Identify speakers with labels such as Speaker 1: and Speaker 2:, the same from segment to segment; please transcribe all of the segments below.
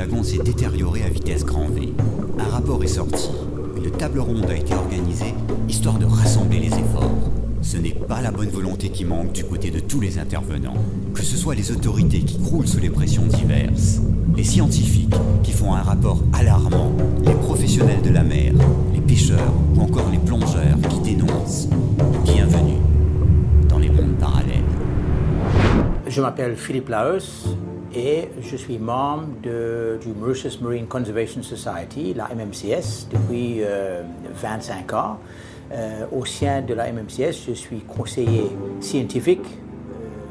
Speaker 1: lagon s'est détérioré à vitesse grand V. Un rapport est sorti. Une table ronde a été organisée, histoire de rassembler les efforts. Ce n'est pas la bonne volonté qui manque du côté de tous les intervenants. Que ce soit les autorités qui croulent sous les pressions diverses, les scientifiques qui font un rapport alarmant, les professionnels de la mer, les pêcheurs ou encore les plongeurs qui dénoncent. Bienvenue dans les mondes parallèles.
Speaker 2: Je m'appelle Philippe Laos et je suis membre du Mauritius Marine Conservation Society, la MMCS, depuis 25 ans. Au sein de la MMCS, je suis conseiller scientifique.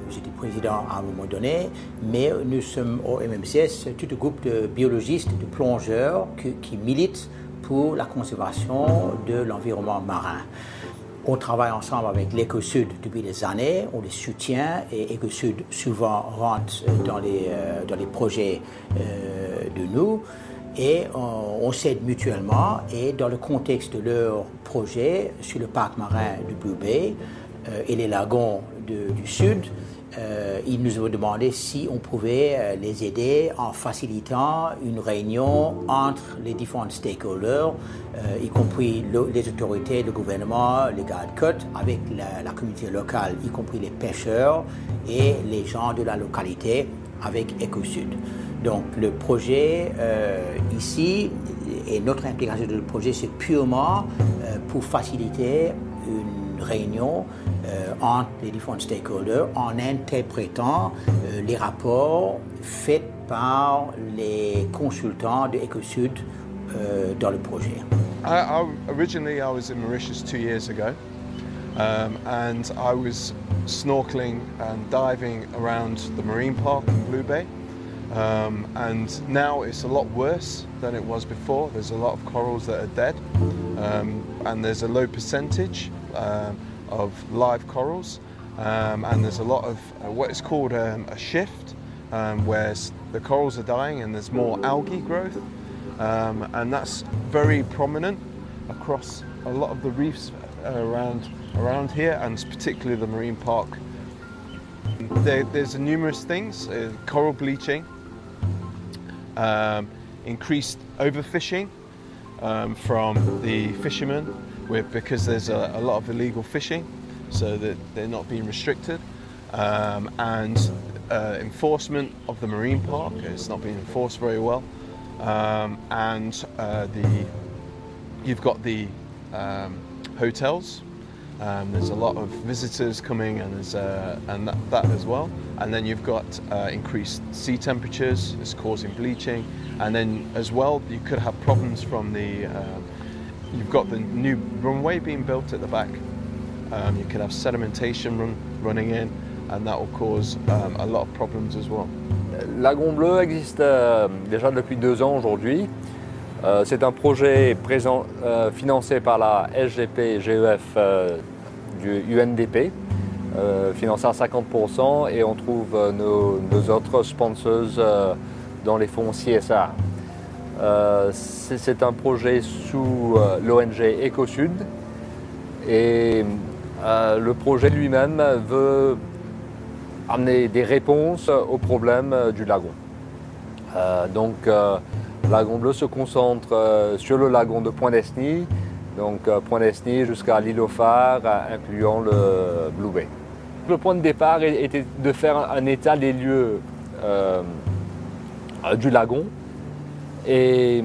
Speaker 2: J'étais président à un moment donné, mais nous sommes au MMCS tout un groupe de biologistes, de plongeurs qui militent pour la conservation de l'environnement marin. On travaille ensemble avec l'Éco-Sud depuis des années, on les soutient et Éco-Sud souvent rentre dans les projets de nous. Et on s'aide mutuellement et dans le contexte de leur projet sur le parc marin de Blue Bay et les lagons du Sud, ils nous ont demandé si on pouvait les aider en facilitant une réunion entre les différents stakeholders, y compris les autorités, le gouvernement, les gardes-côtes, avec la communauté locale, y compris les pêcheurs et les gens de la localité avec Éco-Sud. Donc le projet ici et notre implication dans le projet, c'est purement pour faciliter une réunion entre les différents stakeholders en interprétant les rapports faits par les consultants de Éco-Sud dans le projet.
Speaker 3: Originally, I was in Mauritius 2 years ago, and I was snorkeling and diving around the marine park in Blue Bay. And now it's a lot worse than it was before. There's a lot of corals that are dead, and there's a low percentage of live corals, and there's a lot of what is called a shift, where the corals are dying and there's more algae growth, and that's very prominent across a lot of the reefs around here, and particularly the marine park. There's numerous things: coral bleaching, increased overfishing from the fishermen, because there's a lot of illegal fishing, so that they're not being restricted, and enforcement of the marine park, it's not being enforced very well, and you've got the hotels. There's a lot of visitors coming, and that as well. And then you've got increased sea temperatures, it's causing bleaching. And then as well, you could have problems from you've got the new runway being built at the back. You could have sedimentation running in, and that will cause a lot of problems as well.
Speaker 4: Lagon Bleu existe déjà depuis 2 ans aujourd'hui. C'est un projet financé par la SGP-GEF du UNDP, financé à 50%, et on trouve nos autres sponsors dans les fonds CSR. C'est un projet sous l'ONG Éco-Sud, et le projet lui-même veut amener des réponses aux problèmes du lagon. Lagon Bleu se concentre sur le lagon de Point-Desny, donc Point-Desny jusqu'à l'île aux Phares, incluant le Blue Bay. Le point de départ était de faire un état des lieux du lagon, et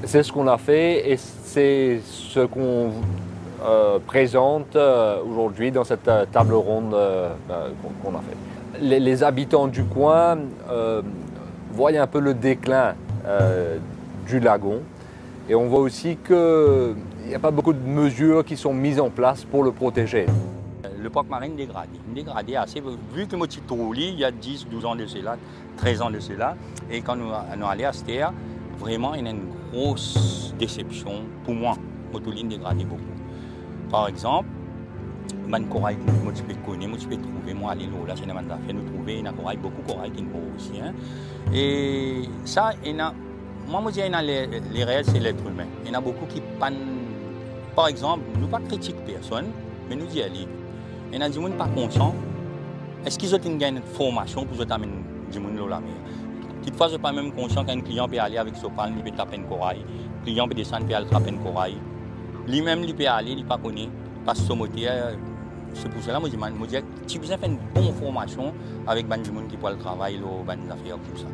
Speaker 4: c'est ce qu'on a fait, et c'est ce qu'on présente aujourd'hui dans cette table ronde qu'on a fait. Les habitants du coin voient un peu le déclin du lagon, et on voit aussi qu'il n'y a pas beaucoup de mesures qui sont mises en place pour le protéger.
Speaker 5: Le parc marin dégradé assez, vu que moi je suis il y a 10, 12 ans de cela, 13 ans de cela, et quand nous allons à cette terre, vraiment il y a une grosse déception pour moi, Motoline dégradé beaucoup. Par exemple, man corail que moi je peux connaître, moi je peux trouver, moi aller là, c'est une affaire, nous trouver un corail, beaucoup de corail qui est beau aussi, hein. Et ça, moi je dis les réels c'est l'être humain. Il y en a beaucoup qui pannent. Par exemple, nous ne critiquons personne, mais nous disons allez. Il y en a des gens qui ne sont pas conscients. Est-ce qu'ils ont une formation pour amener des gens dans la mer? Quelquefois, je ne suis pas même conscient qu'un client peut aller avec son pan, il peut taper un corail. Le client peut descendre, peut aller taper un corail. Lui-même, il peut aller, il ne pas connaît, il passe son moteur. C'est pour cela que je me dis que tu as besoin de faire une bonne formation avec des gens qui peuvent travailler dans des affaires comme ça.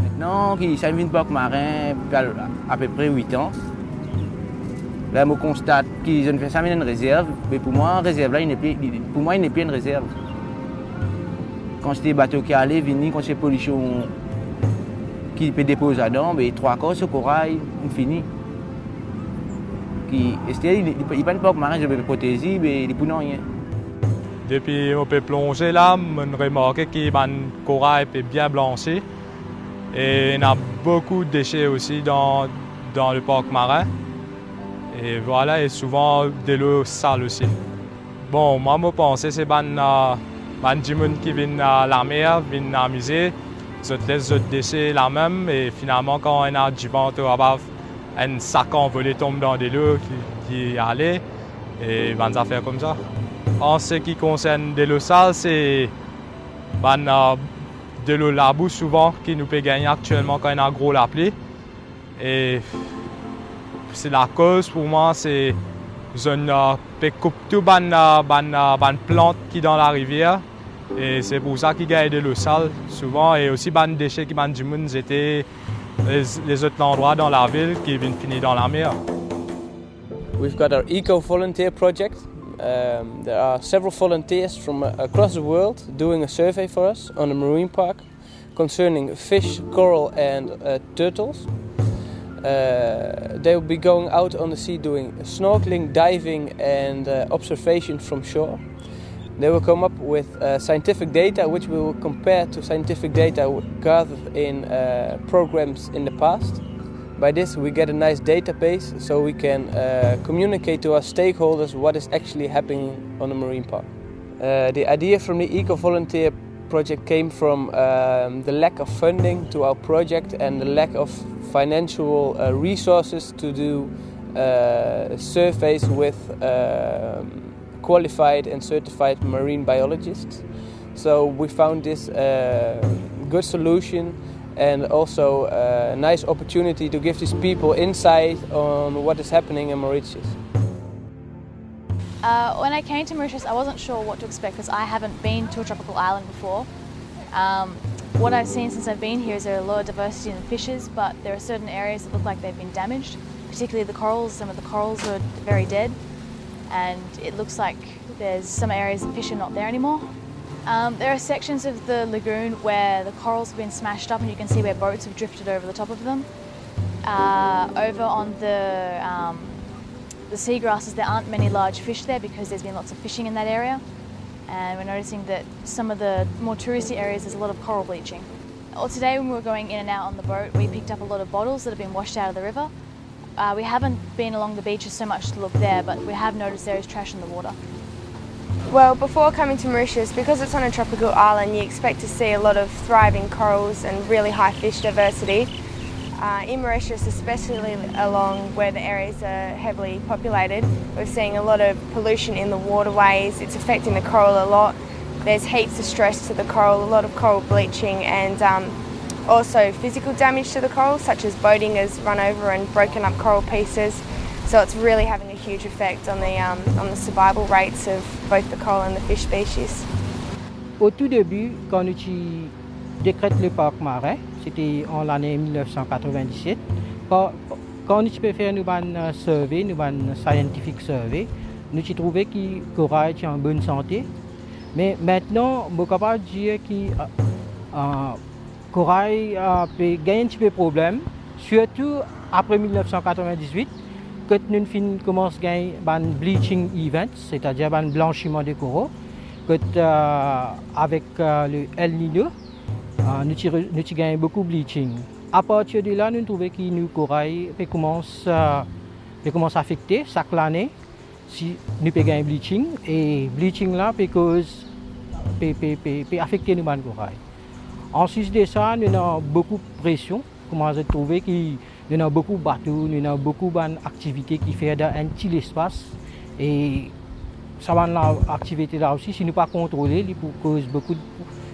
Speaker 2: Maintenant, ça vient de parc marin à peu près 8 ans. Là, je constate qu'ils ont fait ça une réserve, mais pour moi, réserve là, il n'est plus une réserve. Quand c'est des bateaux qui allaient, venir, quand c'est pollution qui peut déposer là-dedans, mais 3 quarts, ce corail, on finit. Il n'y a pas de parc marin, je peux protéger, mais il n'y a plus rien.
Speaker 6: Depuis qu'on peut plonger là, on remarque que le corail est bien blanchi. Et il y a beaucoup de déchets aussi dans le parc marin. Et voilà, et souvent de l'eau sale aussi. Bon, moi, je pense que c'est les gens qui viennent à la mer, viennent à la musée, ils laissent les déchets là même. Et finalement, quand on a du vent au bas, un sac envolé tombe dans de l'eau qui allait. Et des affaires comme ça. En ce qui concerne de l'eau sale, c'est de l'eau la boue souvent qui nous peut gagner actuellement quand il y a un gros la pluie. Et c'est la cause pour moi, c'est qu'on peut couper tout les plantes qui sont dans la rivière. Et c'est pour ça qu'il gagne de l'eau sale souvent. Et aussi les déchets qui sont du monde, c'était les autres endroits dans la ville qui viennent finir dans la mer.
Speaker 7: We've got our eco-volunteer project. There are several volunteers from across the world doing a survey for us on the marine park concerning fish, coral and turtles. They will be going out on the sea doing snorkeling, diving and observation from shore. They will come up with scientific data which we will compare to scientific data gathered in programs in the past. By this we get a nice database so we can communicate to our stakeholders what is actually happening on the marine park. The idea from the eco-volunteer project came from the lack of funding to our project and the lack of financial resources to do surveys with qualified and certified marine biologists. So we found this good solution and also a nice opportunity to give these people insight on what is happening in Mauritius.
Speaker 8: When I came to Mauritius, I wasn't sure what to expect because I haven't been to a tropical island before. What I've seen since I've been here is there are a lot of diversity in the fishes, but there are certain areas that look like they've been damaged, particularly the corals. Some of the corals are very dead, and it looks like there's some areas the fish are not there anymore. There are sections of the lagoon where the corals have been smashed up and you can see where boats have drifted over the top of them. Over on the seagrasses there aren't many large fish there because there's been lots of fishing in that area, and we're noticing that some of the more touristy areas there's a lot of coral bleaching. Well, today when we were going in and out on the boat we picked up a lot of bottles that have been washed out of the river. We haven't been along the beaches so much to look there, but we have noticed there is trash in the water.
Speaker 9: Well, before coming to Mauritius, because it's on a tropical island, you expect to see a lot of thriving corals and really high fish diversity. In Mauritius, especially along where the areas are heavily populated, we're seeing a lot of pollution in the waterways. It's affecting the coral a lot. There's heaps of stress to the coral, a lot of coral bleaching and also physical damage to the coral, such as boating has run over and broken up coral pieces. So it's really having a huge effect on the survival rates of both the coral and the fish species.
Speaker 10: Au tout début, quand nous décrète le parc marin, c'était en l'année 1997. Quand nous peux faire une survey, une scientific survey, nous avons trouvé que le corail est en bonne santé. Mais maintenant, je suis capable de dire que le corail a gagné un petit peu de problème, surtout après 1998. Quand nous commençons à gagner un bleaching event, c'est-à-dire un blanchiment des coraux, avec le El Niño, nous avons gagné beaucoup de bleaching. À partir de là, nous trouvons que le corail commence à affecter chaque année si nous pouvons gagner bleaching. Et bleaching là peut affecter le corail. Ensuite de ça, nous avons beaucoup de pression. Comment je trouve que nous avons beaucoup de bateaux, nous avons beaucoup d'activités qui font dans un petit espace. Et ça va l'activité là aussi, si nous ne pas contrôler, il peut causer beaucoup de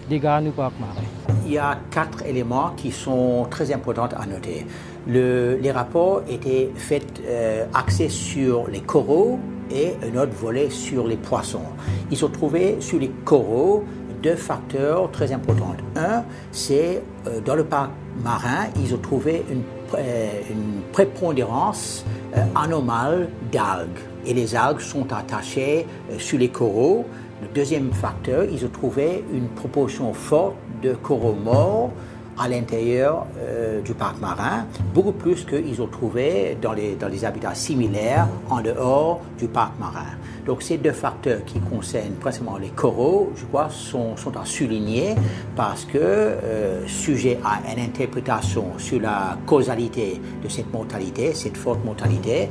Speaker 10: dégâts dans le parc marin.
Speaker 2: il y a 4 éléments qui sont très importants à noter. Les rapports étaient faits axés sur les coraux et un autre volet sur les poissons. Ils ont trouvé sur les coraux 2 facteurs très importants. Un, c'est dans le parc marin, ils ont trouvé une prépondérance anormale d'algues. Et les algues sont attachées sur les coraux. Le deuxième facteur, ils ont trouvé une proportion forte de coraux morts à l'intérieur du parc marin, beaucoup plus qu'ils ont trouvé dans les habitats similaires en dehors du parc marin. Donc ces 2 facteurs qui concernent principalement les coraux, je crois, sont à souligner parce que sujet à une interprétation sur la causalité de cette mortalité, cette forte mortalité,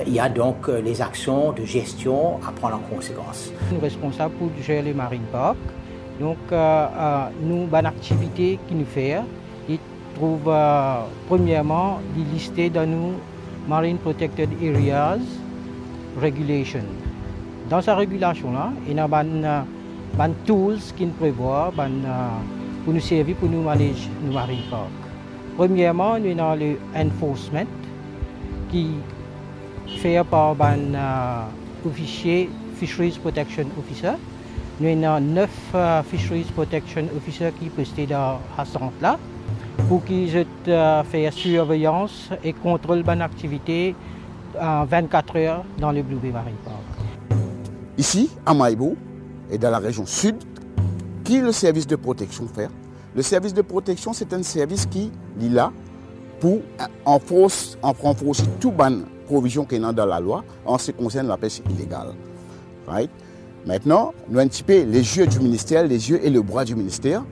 Speaker 2: il y a donc les actions de gestion à prendre en conséquence.
Speaker 10: Nous sommes responsables pour gérer les marine parks. Donc, nous, une activité qui nous fait, ils trouvent premièrement listé dans nos Marine Protected Areas Regulation. Dans sa régulation-là, il y a des tools qui nous prévoient pour nous servir pour nous manager nos marine parks. Premièrement, nous avons le enforcement qui fait par un officier Fisheries Protection Officer. Nous avons 9 Fisheries Protection Officers qui postent dans ce centre-là pour qu'ils fassent surveillance et contrôle de l'activité 24 heures dans le Blue Bay Marine Park.
Speaker 11: Ici, à Maïbou, et dans la région sud, qui le service de protection fait? Le service de protection, c'est un service qui est là pour renforcer toute bonne provision qui est dans la loi en ce qui concerne la pêche illégale. Right? Maintenant, nous avons un petit peu les yeux du ministère, les yeux et le bras du ministère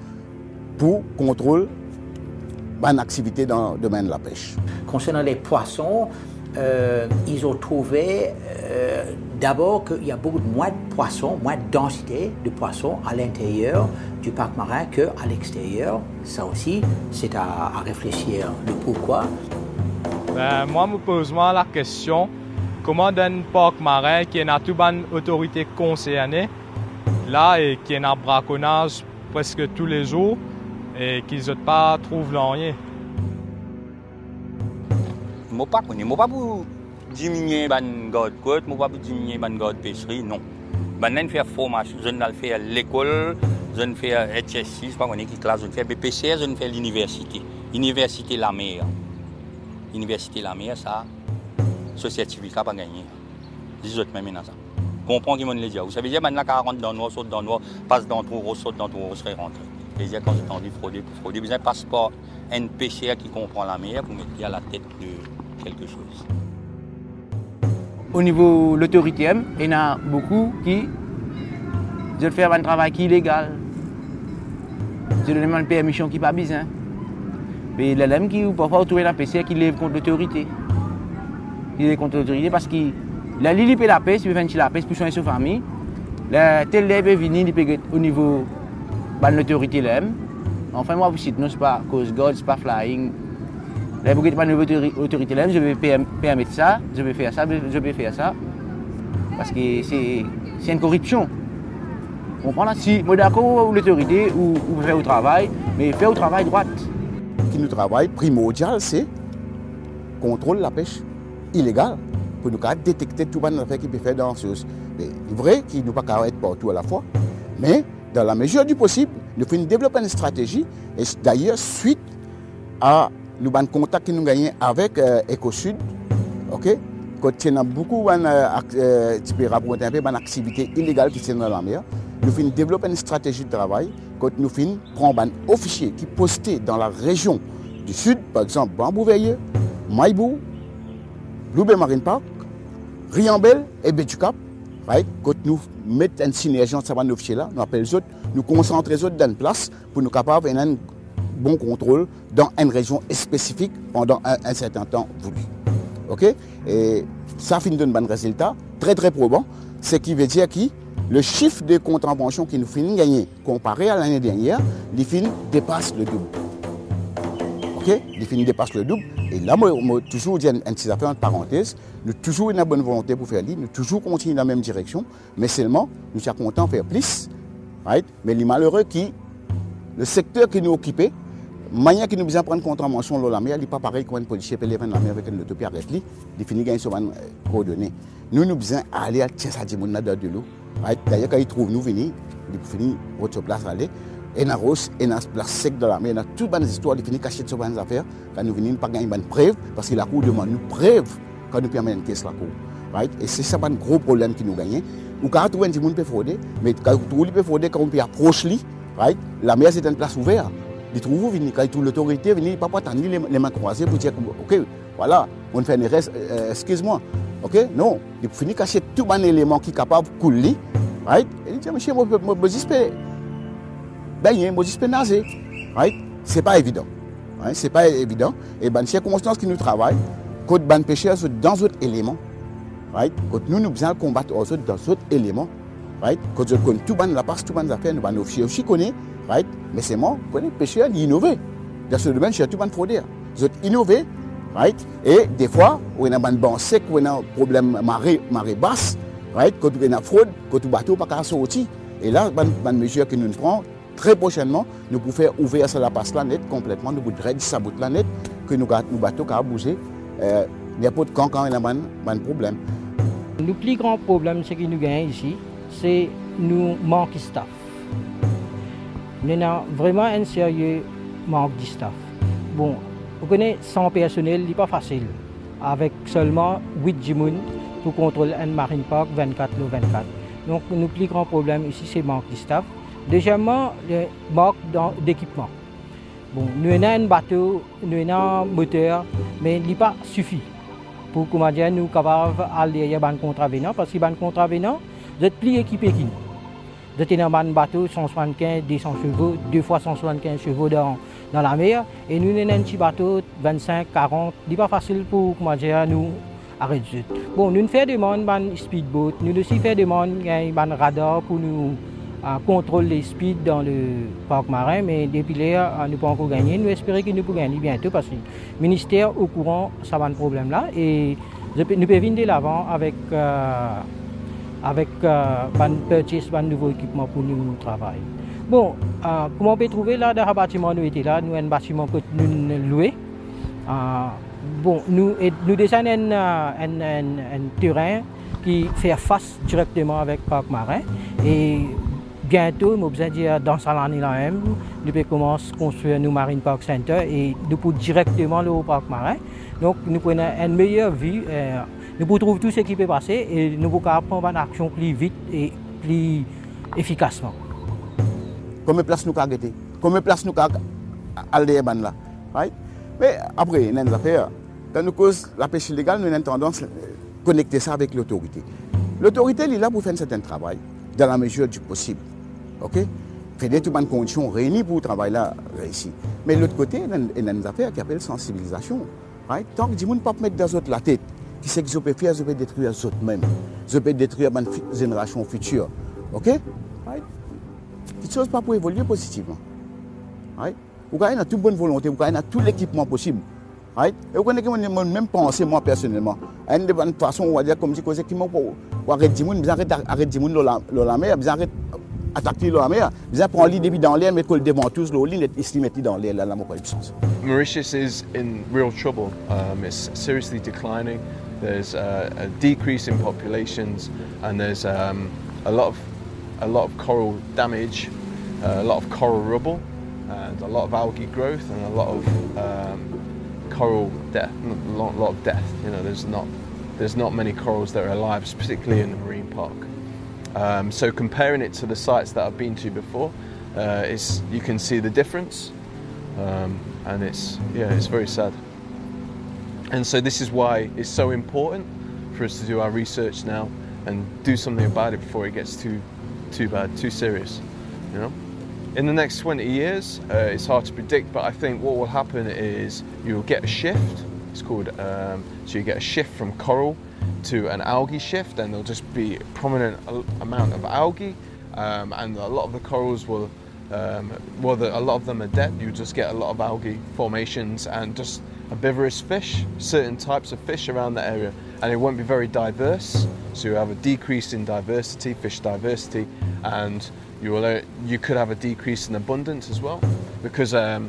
Speaker 11: pour contrôler bonne activité dans le domaine de la pêche.
Speaker 2: Concernant les poissons, ils ont trouvé d'abord qu'il y a beaucoup moins de poissons, moins de densité de poissons à l'intérieur du parc marin qu'à l'extérieur. Ça aussi, c'est à réfléchir le pourquoi.
Speaker 6: Moi, je me pose la question, comment dans un parc marin qui a toute une autorité concernée, là, et qui a un braconnage presque tous les jours, et qu'ils n'ont pas trouvé rien?
Speaker 5: Je ne sais pas pour diminuer les gardes côte, je ne sais pas pour diminuer les gardes pêcherie, non. Je fais formation, je fais l'école, je fais HSC, je ne sais pas qui classe, je fais BPCR, je fais l'université. Université la mer. Université la mer, ça, ce certificat pas gagné. Les autres même dans ça. Comprends qui m'ont dit. Vous savez dire maintenant 40 dans le noir, saute dans le noir, passe dans le trou, saute dans le trou, serait rentré. C'est-à-dire quand j'ai envie de frauder, pour frauder, besoin d'un passeport NPCA qui comprend la mer pour mettre à la tête de quelque chose.
Speaker 12: Au niveau de l'autorité, il y en a beaucoup qui veulent faire un travail qui est illégal. Ils demandent une permission qui n'est pas besoin. Mais les gens qui parfois trouver la PCA qui lève contre l'autorité. Ils lèvent contre l'autorité parce que la Lili peut la paix, si vous faites la paix pour soigner sa famille. La telle lève est venue au niveau de l'autorité. Enfin, moi, vous non, ce n'est pas Coast Guard, ce n'est pas Flying. Là, vous n'avez pas l'autorité, je vais permettre ça, je vais faire ça, je vais faire ça. Parce que c'est une corruption. Vous comprenez? Si je suis d'accord avec l'autorité ou faire au travail, mais faire au travail droit.
Speaker 11: Qui nous travaille primordial, c'est contrôle la pêche illégale pour nous détecter tout le monde qui peut faire dans ce chose. C'est vrai qu'il ne peut pas être partout à la fois, mais dans la mesure du possible, nous faisons développer une stratégie et d'ailleurs suite à nous avons contact que nous gagnons avec EcoSud, ok? Quand il y a beaucoup d'activités illégales qui sont dans la mer, nous faisons développer une stratégie de travail. Quand nous prenons un officier qui est posté dans la région du sud, par exemple Bambouveilleux, Maïbou, Blue Bay Marine Park, Riambel et Betucap, right? Quand nous mettons une synergie entre ces officiers-là, nous appelons les autres, nous concentrons les autres dans une place pour nous capables d'un bon contrôle dans une région spécifique pendant un certain temps voulu. Okay? Et ça finit d'un bon résultat, très très probant, ce qui veut dire que le chiffre de contraventions qui nous finit gagner comparé à l'année dernière, les fins dépasse le double. Ok? Les fins dépassent le double. Et là, moi toujours dire une petite affaire, entre parenthèses, nous toujours une bonne volonté pour faire nous toujours continuer dans la même direction, mais seulement nous sommes contents de faire plus. Right? Mais les malheureux qui le secteur qui nous occupait, la manière qui nous besoin prendre contravention dans la mer, n'est pas pareil qu'un policier peut aller dans la mer avec une autopsie arrête lui, il finit gagner sur une coordonnée. Nous besoin aller à Tchessa Dimouna de l'eau. D'ailleurs, quand ils trouvent nous venir, ils finissent votre place aller. Et dans Rose, et dans la place sec de la mer, dans toutes les histoires, ils finissent cacher sur les affaires. Quand nous venons, pas gagner une preuve, parce que la Cour demande nous preuve quand nous permettons une caisse la Cour. Right? Et c'est ça un gros problème qui nous gagne. Ou quand tout le monde peut frauder, mais quand tout le monde peut frauder, quand on peut approcher, right? La mer c'est une place ouverte. Ils trouvent venir, quand l'autorité vient, pas attendre les mains croisées pour dire ok, voilà, on fait une reste, excuse-moi. Ok, non, il finit cacher tout un élément qui est capable de couler, right? Et il dit monsieur, moi j'espère baigner, moi j'espère nager, right? C'est pas évident, right? C'est pas évident. Et ben circonstances qui nous travaillent, quand ban pêcheurs dans d'autres éléments. Right? Quand nous besoin combattre dans d'autres éléments, right? Quand je connais tout ban la passe, tout ban les affaires, nous ban officiers aussi connaît, right? Mais c'est moi, connais pêcheurs, ils innovent. Dans ce domaine, je suis tout ban fraudeur. Ils ont innové, right? Et des fois, on a un banc sec, on a un problème marée basse, right? Quand on a fraude, quand on bateau pas qu'à sortir. Et là, ban mesure que nous prenons très prochainement, nous pouvons faire ouvrir ça la passe là net complètement, nous pouvons réduire ça bout là net, que nous bateau qu'à bouger. N'importe quand on a un problème.
Speaker 10: Le plus grand problème que nous gagnons ici, c'est nous manquons de staff. Nous avons vraiment un sérieux manque de staff. Bon, vous connaissez, sans personnel, ce n'est pas facile. Avec seulement 8 personnes pour contrôler un marine park 24/24. Donc, le plus grand problème ici, c'est le manque de staff. Deuxièmement, le manque d'équipement. Bon, nous avons un bateau, nous avons un moteur, mais il n'est pas suffisant pour nous sommes capables d'aller derrière les contravenants, parce que les contravenants, vous êtes plus équipés que nous. Vous êtes dans un bateau 175, 200 chevaux, 2 fois 175 chevaux dans la mer, et nous avons un petit bateau 25, 40, ce n'est pas facile pour nous arrêter. Bon, nous faisons des demandes de speedboat, nous aussi faisons des demandes de radar pour nous contrôler les speeds dans le parc marin, mais depuis là, nous n'avons pas encore gagné. Nous espérons que nous pourrons gagner bientôt parce que le ministère est au courant de ce problème-là et nous pouvons venir de l'avant avec purchase de nouveaux équipements pour nous travailler. Bon, comment on peut trouver là dans le bâtiment nous était là, nous avons un bâtiment que nous louons. Bon, nous descendons un terrain qui fait face directement avec le parc marin et bientôt, nous avons dire dans cette année-là même, nous pouvons commencer à construire nos Marine Park Center et nous pouvons directement aller au parc marin. Donc, nous prenons une meilleure vue, nous pouvons trouver tout ce qui peut passer et nous pouvons prendre une action plus vite et plus efficacement.
Speaker 11: Combien de place nous avons arrêté? Combien de place nous avons aller là? Right? Mais après, il y a des affaires. Quand nous causons la pêche illégale, nous avons tendance à connecter ça avec l'autorité. L'autorité est là pour faire un certain travail, dans la mesure du possible. Ok? Faire des toutes les conditions réunies pour travailler là ici. Mais de l'autre côté, il y a des affaires qui appellent sensibilisation. Right? Tant que les gens ne peuvent pas mettre dans la tête, qui sait que je peux faire, je peux détruire les autres même. Je peux détruire ma génération future. Ok? Right? Quelque chose pas pour évoluer positivement. Right? Vous avez toute bonne volonté, vous avez tout l'équipement possible. Right? Et vous connaissez que même penser moi personnellement. De bonne façon, on va dire comme si vous arrêtez les gens, arrêtez les gens dans la mer, vous arrêtez attaquer la mer, vous prendre l'île depuis dans l'air, mettre le devant tous, l'île est mettre dans l'air, là, la sens.
Speaker 3: Mauritius is in real trouble. It's seriously declining. There's a decrease in populations, and there's a lot of coral damage, a lot of coral rubble, and a lot of algae growth, and a lot of coral death. A lot of death. You know, there's not many corals that are alive, particularly in the marine park. So comparing it to the sites that I've been to before, you can see the difference, and it's very sad. And so this is why it's so important for us to do our research now and do something about it before it gets too bad, too serious. You know, in the next 20 years, it's hard to predict, but I think what will happen is you'll get a shift. It's called so you get a shift from coral to an algae shift, and there'll just be a prominent amount of algae, and a lot of the corals will, a lot of them are dead. You just get a lot of algae formations and just herbivorous fish, certain types of fish around the area, and it won't be very diverse. So you have a decrease in diversity, fish diversity, and you could have a decrease in abundance as well, because a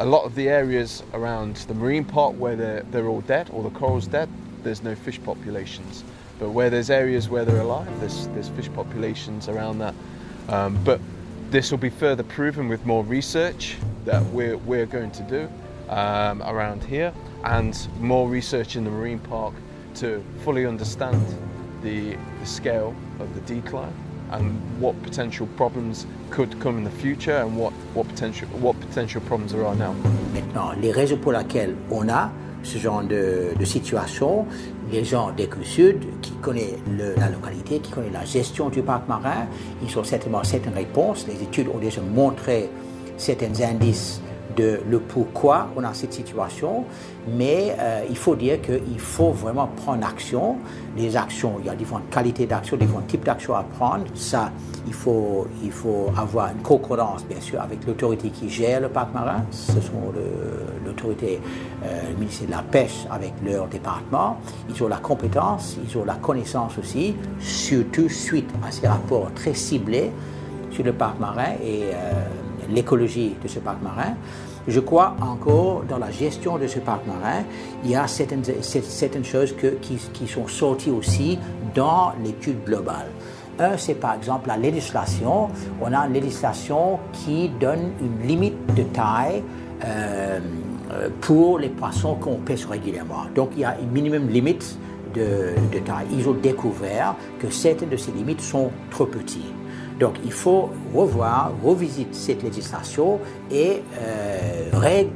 Speaker 3: lot of the areas around the marine park where they're all dead or the coral's dead, there's no fish populations. But where there's areas where they're alive, there's fish populations around that. But this will be further proven with more research that we're going to do around here, and more research in the marine park to fully understand the scale of the decline and what potential problems could come in the future and what potential problems there are now.
Speaker 2: Maintenant, les raisons pour lesquelles on a ce genre de situation, les gens des Côtes Sud qui connaissent la localité, qui connaissent la gestion du parc marin, ils ont certainement certaines réponses. Les études ont déjà montré certains indices de le pourquoi on a cette situation, mais il faut dire qu'il faut vraiment prendre action. Les actions, il y a différentes qualités d'action, différents types d'actions à prendre. Ça, il faut avoir une concordance, bien sûr, avec l'autorité qui gère le parc marin. Ce sont l'autorité, le ministère de la Pêche avec leur département. Ils ont la compétence, ils ont la connaissance aussi, surtout suite à ces rapports très ciblés sur le parc marin et l'écologie de ce parc marin. Je crois encore dans la gestion de ce parc marin, il y a certaines choses qui sont sorties aussi dans l'étude globale. Un, c'est par exemple la législation. On a une législation qui donne une limite de taille pour les poissons qu'on pêche régulièrement. Donc il y a une minimum limite de taille. Ils ont découvert que certaines de ces limites sont trop petites. Donc il faut revisiter cette législation et règle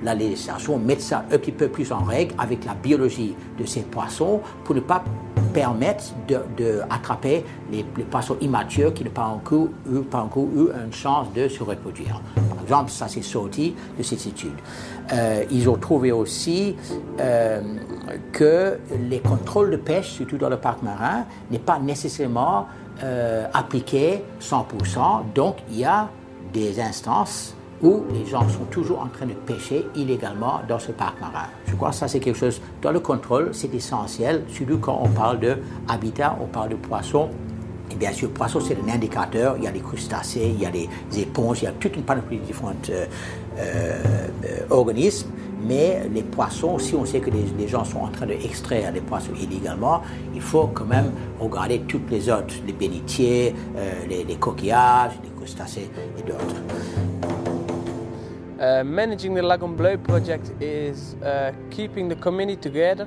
Speaker 2: la législation, mettre ça un petit peu plus en règle avec la biologie de ces poissons pour ne pas permettre d'attraper les poissons immatures qui n'ont pas encore eu une chance de se reproduire. Par exemple, ça c'est sorti de cette étude. Ils ont trouvé aussi que les contrôles de pêche, surtout dans le parc marin, n'est pas nécessairement appliqué 100%. Donc il y a des instances où les gens sont toujours en train de pêcher illégalement dans ce parc marin. Je crois que ça c'est quelque chose, dans le contrôle, c'est essentiel, surtout quand on parle d'habitat, on parle de poissons. Et bien sûr, poissons c'est un indicateur, il y a des crustacés, il y a des éponges, il y a toute une panoplie de différents organismes. Mais les poissons, si on sait que les gens sont en train d'extraire les poissons illégalement, il faut quand même regarder toutes les autres, les bénitiers, les coquillages, les crustacés et d'autres.
Speaker 7: Managing the Lagon Bleu project is keeping the community together,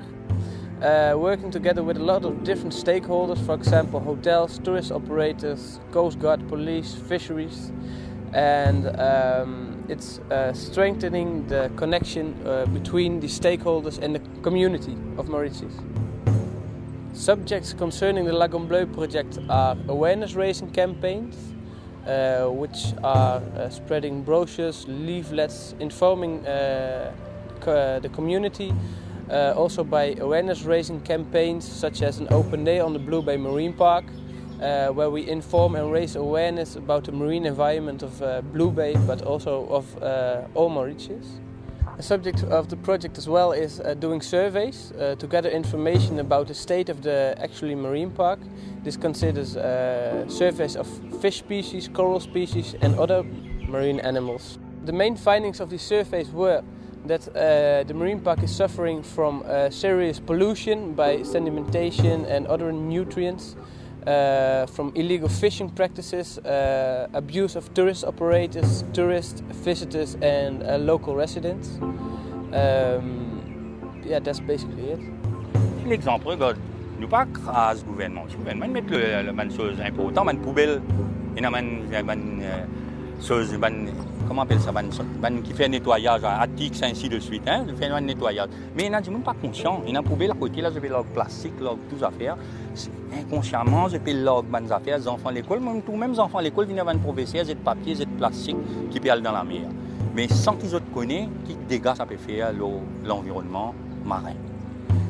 Speaker 7: working together with a lot of different stakeholders, for example hotels, tourist operators, Coast Guard, police, fisheries, and it's strengthening the connection between the stakeholders and the community of Mauritius. Subjects concerning the Lagon Bleu project are awareness raising campaigns, which are spreading brochures, leaflets, informing the community, also by awareness raising campaigns such as an open day on the Blue Bay Marine Park, where we inform and raise awareness about the marine environment of Blue Bay, but also of all Mauritius. The subject of the project as well is doing surveys to gather information about the state of the actually marine park. This considers surveys of fish species, coral species and other marine animals. The main findings of these surveys were that the marine park is suffering from serious pollution by sedimentation and other nutrients, from illegal fishing practices, abuse of tourist operators, tourists, visitors and local residents. Yeah, that's basically it.
Speaker 5: L'exemple, regarde, nous pas grâce au gouvernement. Le gouvernement met le chose importante, une poubelle, chose, comment on appelle ça, qui fait nettoyage, attique, ainsi de suite, hein, fait un nettoyage. Mais il y a des gens pas conscients. Il y a une poubelle à côté, là, je vais leur plastique, leur tout affaires. Inconsciemment, je vais leur bonnes affaires, les enfants à l'école, même tous les enfants à l'école viennent avoir une professeur, c'est de papier, c'est de plastique qui peut aller dans la mer. Mais sans qu'ils connaissent, quels dégâts ça peut faire l'environnement marin.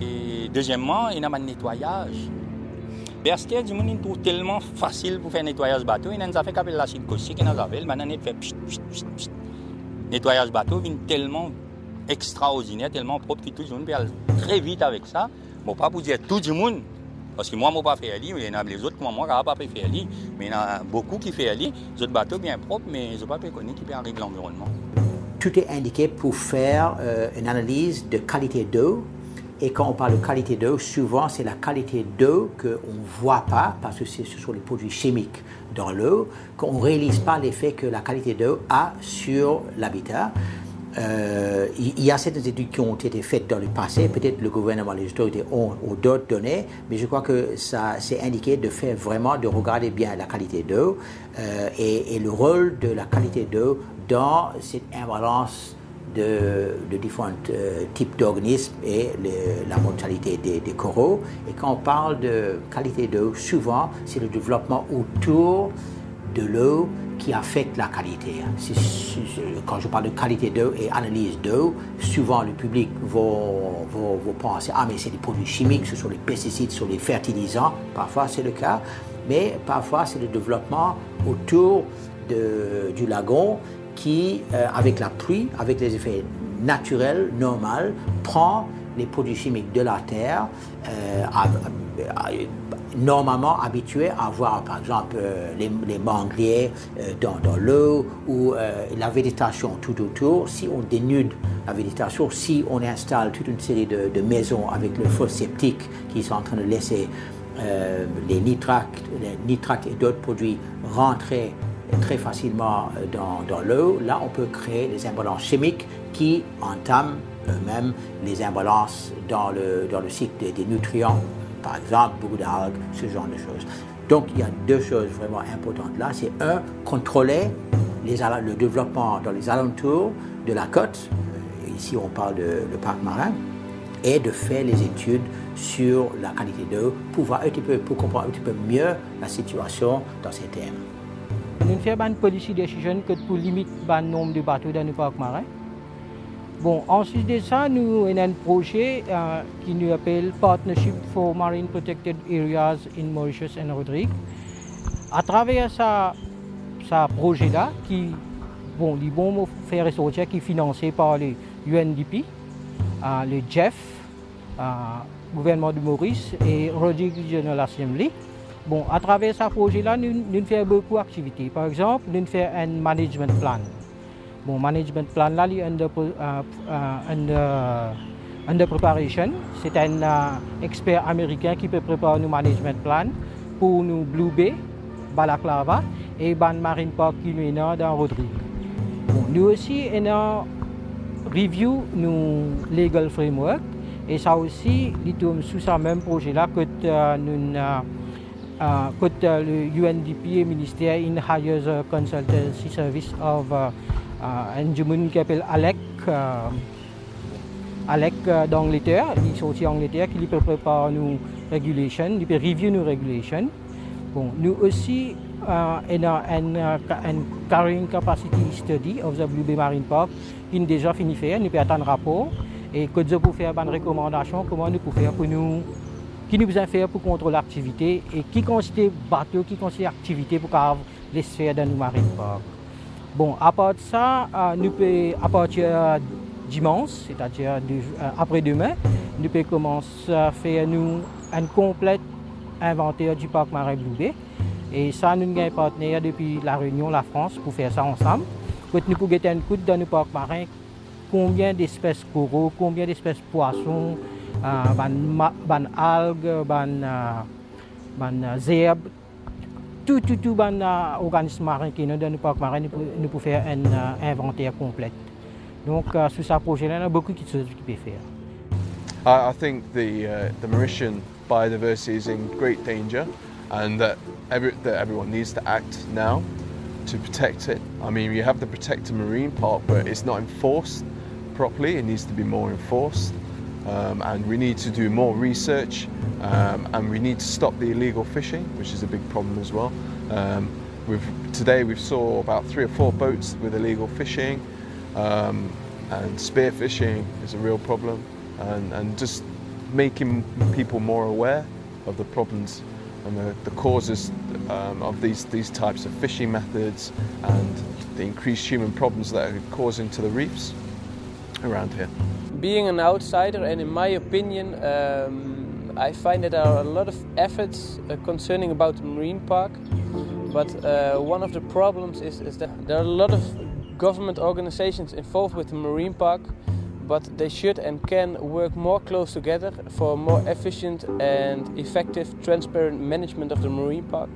Speaker 5: Et deuxièmement, il y a un nettoyage. Berster, du monde, il trouve tellement facile pour faire un nettoyage bateau. Il y a une affaire qui s'appelle l'acide caustique, il y a une affaire, maintenant il fait nettoyage bateau, il est tellement extraordinaire, tellement propre que tout le monde peut aller très vite avec ça. Bon, pas pour dire tout le monde Parce que moi, je ne pas fait aller, mais il y en a les autres, moi, je n'ai pas fait aller. Mais il y en a beaucoup qui font aller. Les autres bateaux bien propres, mais ils n'ont pas connu qui arrivent l'environnement.
Speaker 2: Tout est indiqué pour faire une analyse de qualité d'eau. Et quand on parle de qualité d'eau, souvent c'est la qualité d'eau qu'on ne voit pas, parce que ce sont les produits chimiques dans l'eau, qu'on ne réalise pas l'effet que la qualité d'eau a sur l'habitat. Il y a certaines études qui ont été faites dans le passé, peut-être le gouvernement, les autorités ont d'autres données, mais je crois que ça c'est indiqué de faire vraiment, de regarder bien la qualité d'eau et le rôle de la qualité d'eau dans cette imbalance de différents types d'organismes et la mortalité des coraux. Et quand on parle de qualité d'eau, souvent c'est le développement autour de l'eau qui affecte la qualité. Quand je parle de qualité d'eau et analyse d'eau, souvent le public va penser « Ah, mais c'est des produits chimiques, ce sont les pesticides, ce sont les fertilisants ». Parfois c'est le cas, mais parfois c'est le développement autour du lagon qui, avec la pluie, avec les effets naturels, normaux, prend les produits chimiques de la terre, normalement habitués à avoir, par exemple, les mangliers dans l'eau ou la végétation tout autour. Si on dénude la végétation, si on installe toute une série de maisons avec le fosse septique qui sont en train de laisser les nitrates et d'autres produits rentrer très facilement dans l'eau, là on peut créer des imbalances chimiques qui entament eux-mêmes les imbalances dans le cycle des nutriments, par exemple beaucoup d'algues, ce genre de choses. Donc il y a deux choses vraiment importantes là, c'est un, contrôler le développement dans les alentours de la côte, ici on parle de parc marin, et de faire les études sur la qualité d'eau pour voir pour comprendre un petit peu mieux la situation dans ces thèmes.
Speaker 10: Nous faisons une policy decision pour limiter le nombre de bateaux dans le parc marin. Bon, ensuite de ça, nous avons un projet qui nous appelle Partnership for Marine Protected Areas in Mauritius and Rodrigue. À travers ce projet-là, qui vont faire ressortir, qui est financé par le UNDP, le GEF, gouvernement de Maurice et Rodrigue Regional Assembly. Bon, à travers ce projet-là, nous faisons beaucoup d'activités. Par exemple, nous faisons un management plan. Bon, management plan là, il est under preparation. C'est un expert américain qui peut préparer nos management plan pour nous Blue Bay, Balaclava et Ban Marine Park qui est dans Rodrigue. Bon, nous aussi, on a review nos legal framework et ça aussi, il tourne sous ce même projet-là que nous le UNDP et le ministère in hires a consultancy service of un gentleman qui s'appelle Alec d'Angleterre, il est sorti d'Angleterre, qui peut préparer nos regulations, il peut review nos regulations. Bon, nous aussi on a un carrying capacity study of the Blue Bay Marine Park qui est déjà fini faire, nous peut attendre un rapport et que nous pouvons faire une recommandation comment nous pouvons faire pour nous qui nous besoin faire pour contrôler l'activité et qui considère bateau, qui considère activité pour les sphères dans nos marine park. Bon, à part de ça, nous pouvons, à partir dimanche, c'est-à-dire après-demain, nous pouvons commencer à faire un complet inventaire du parc marin Blue Bay. Et ça, nous avons un partenaire depuis la Réunion, la France, pour faire ça ensemble. Nous pouvons guetter un coup dans nos parcs marins, combien d'espèces coraux, combien d'espèces poissons, ban algues, ban zèbres, tout organisme marin qui est dans le parc marin, nous pouvons faire un inventaire complet. Donc, sur ce projet-là, il y a beaucoup de choses qui peuvent faire.
Speaker 3: I think the Mauritian biodiversity is in great danger, and that everyone needs to act now to protect it. I mean, you have the Protect a Marine Park, but it's not enforced properly. It needs to be more enforced. And we need to do more research, and we need to stop the illegal fishing, which is a big problem as well. Today we saw about 3 or 4 boats with illegal fishing, and spear fishing is a real problem, and just making people more aware of the problems and the causes of these types of fishing methods and the increased human problems that are causing to the reefs around here.
Speaker 7: Being an outsider, and in my opinion, I find that there are a lot of efforts concerning about the marine park, but one of the problems is that there are a lot of government organizations involved with the marine park, but they should and can work more close together for more efficient and effective, transparent management of the marine park.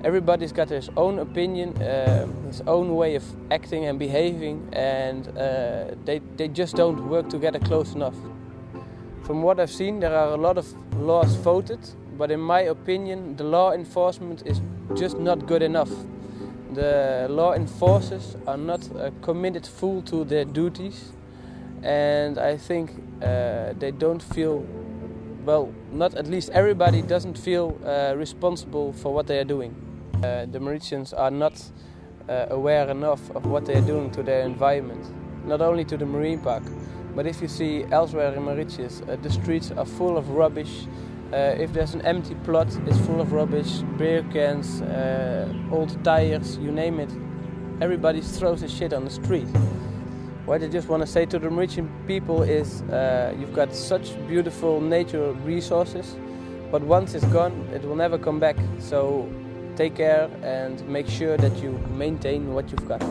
Speaker 7: Everybody's got his own opinion, his own way of acting and behaving, and they just don't work together close enough. From what I've seen, there are a lot of laws voted, but in my opinion, the law enforcement is just not good enough. The law enforcers are not committed full to their duties, and I think they don't feel, well, not at least everybody doesn't feel responsible for what they are doing. The Mauritians are not aware enough of what they are doing to their environment, not only to the marine park, but if you see elsewhere in Mauritius, the streets are full of rubbish. If there's an empty plot, it's full of rubbish, beer cans, old tires, you name it. Everybody throws his shit on the street. What I just want to say to the Mauritian people is you've got such beautiful natural resources, but once it's gone, it will never come back. So take care and make sure that you maintain what you've got.